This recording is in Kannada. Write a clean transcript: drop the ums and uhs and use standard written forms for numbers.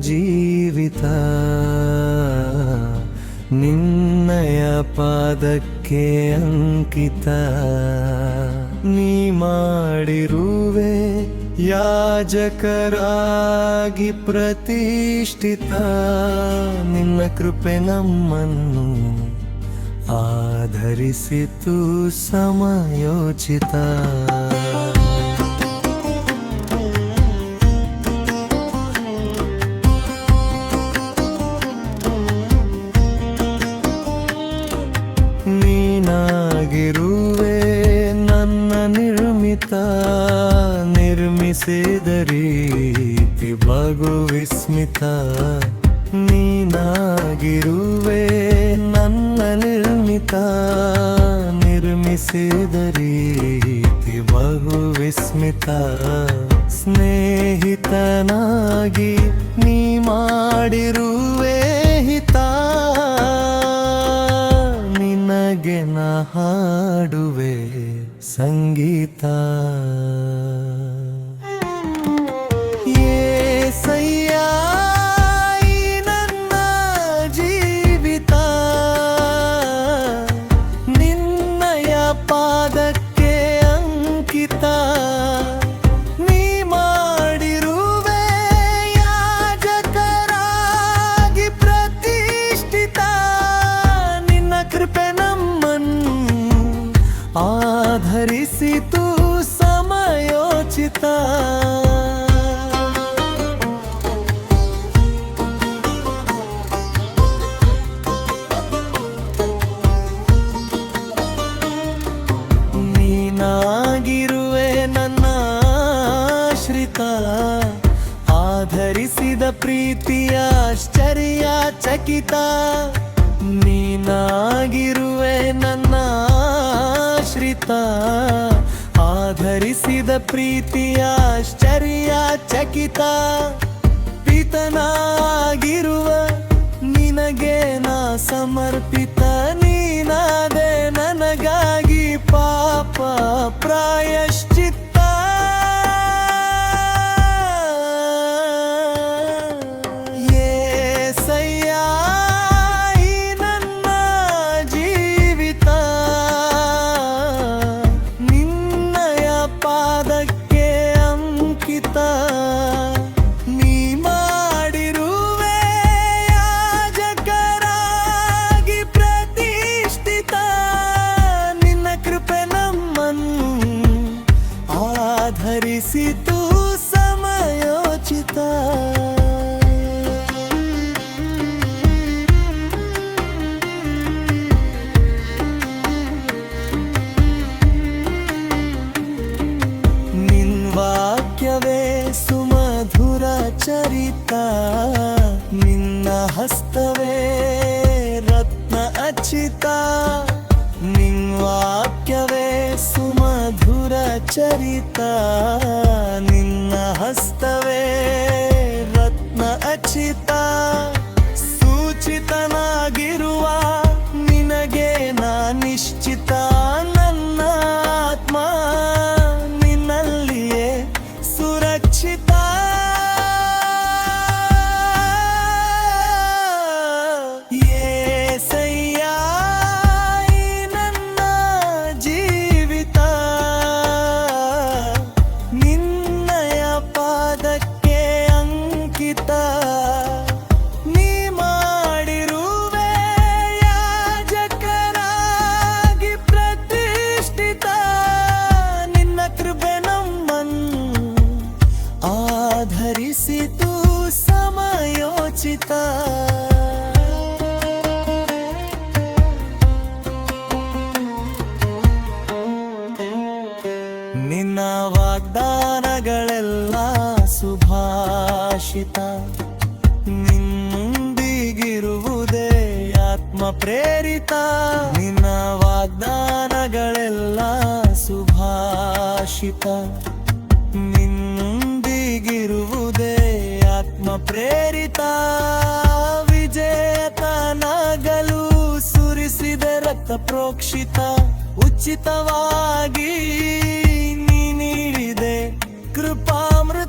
ಜೀವಿತ ನಿನ್ನಯ ಪಾದಕ್ಕೆ ಅಂಕಿತ. ನೀ ಮಾಡಿರುವೆ ಯಾಜಕರಾಗಿ ಪ್ರತಿಷ್ಠಿತ. ನಿನ್ನ ಕೃಪೆ ನಮ್ಮನ್ನು ಆಧರಿಸಿತು ಸಮಯೋಚಿತ. ನೀನಾಗಿರುವೆ ನನ್ನ ನಿರ್ಮಿತ. ನಿರ್ಮಿಸಿದ ರೀತಿ ಬಹು ವಿಸ್ಮಿತ. ನೀನಾಗಿರುವೆ ನನ್ನ ನಿರ್ಮಿತ. ನಿರ್ಮಿಸಿದ ರೀತಿ ಬಹು ವಿಸ್ಮಿತ. ಸ್ನೇಹಿತನಾಗಿ ನೀ ಮಾಡಿರುವೆ ಹಿತ. ನಿನಗೆ ನಾ ಹಾಡುವೆ ಸಂಗೀತ. ಯೇಸಯ್ಯ ಈ ನನ್ನ ಜೀವಿತ ನಿನ್ನಯ ಪಾದಕ್ಕೆ ಅಂಕಿತ. ನೀ ಮಾಡಿರುವೆ ಯಾಜಕರಾಗಿ ಪ್ರತಿಷ್ಠಿತ. ನಿನ್ನ ಕೃಪೆ ನಮ್ಮನ್ನು ಆಧರಿಸಿತು ಸಮಯೋಚಿತ. ನೀನಾಗಿರುವೆ ನನ್ನ ಆಶ್ರಿತ. ಆಧರಿಸಿದ ಪ್ರೀತಿಯ ಆಶ್ಚರ್ಯ ಚಕಿತ. ನೀನಾಗಿರುವೆ ನನ್ನ ಆಶ್ರಿತ. ಆಧರಿಸಿದ ಪ್ರೀತಿಯ ಆಶ್ಚರ್ಯ ಚಕಿತ. ಪಿತನಾಗಿರುವ ನಿನಗೆ ನಾ ಸಮರ್ಪಿತ. ನೀನಾದೆ ನನಗಾಗಿ ಪಾಪ ಪ್ರಾಯಶ್ಚಿತ್ತ. ಯೇಸಯ್ಯ ಈ ನನ್ನ ಜೀವಿತ ನಿನ್ನಯ ಪಾದಕ್ಕೆ ಅಂಕಿತ. ನೀ ಮಾಡಿರುವೆ ಯಾಜಕರಾಗಿ ಪ್ರತಿಷ್ಠಿತ. ನಿನ್ನ ಕೃಪೆ ನಮ್ಮನ್ನು ಆಧರಿಸಿತು ಸಮಯೋಚಿತ. ವಾಕ್ಯವೇ ಸುಮಧುರ ಚರಿತ. ನಿನ್ನ ಹಸ್ತವೇ ರತ್ನ ಅಚ್ಚಿತ. ನಿನ್ನ ವಾಕ್ಯವೇ ಸುಮಧುರ ಚರಿತ. ನಿನ್ನ ಹಸ್ತವೇ ರತ್ನ ಅಚ್ಚಿತ. ಸೂಚಿತನಾಗಿರುವ ನಿನಗೆ ನಾ ನಿಶ್ಚಿತ. ನನ್ನ ಆತ್ಮ ಸುರಕ್ಷಿತ. ಯೇಸಯ್ಯ ಈ ನನ್ನ ಜೀವಿತ ನಿನ್ನಯ ಪಾದಕ್ಕೆ ಅಂಕಿತ. ನೀ ಮಾಡಿರುವೆ ಯಾಜಕರಾಗಿ ಪ್ರತಿಷ್ಠಿತ. ನಿನ್ನ ಕೃಪೆ ನಮ್ಮನ್ನು ಆಧರಿಸಿತು ಸಮಯೋಚಿತ. ನಿನ್ನ ವಾಗ್ದಾನಗಳೆಲ್ಲ ಸುಭಾಷಿತ. ನಿನ್ನೊಂದಿಗಿರುವುದೇ ಆತ್ಮ ಪ್ರೇರಿತ. ನಿನ್ನ ವಾಗ್ದಾನಗಳೆಲ್ಲ ಸುಭಾಷಿತ. ನಿನ್ನೊಂದಿಗಿರುವುದೇ ಆತ್ಮ ಪ್ರೇರಿತ. ವಿಜೇತನಾಗಲು ಸುರಿಸಿದ ರಕ್ತ ಪ್ರೋಕ್ಷಿತ. ಉಚಿತವಾಗಿ ನೀ ನೀಡಿದೆ ಕೃಪಾಮೃತ.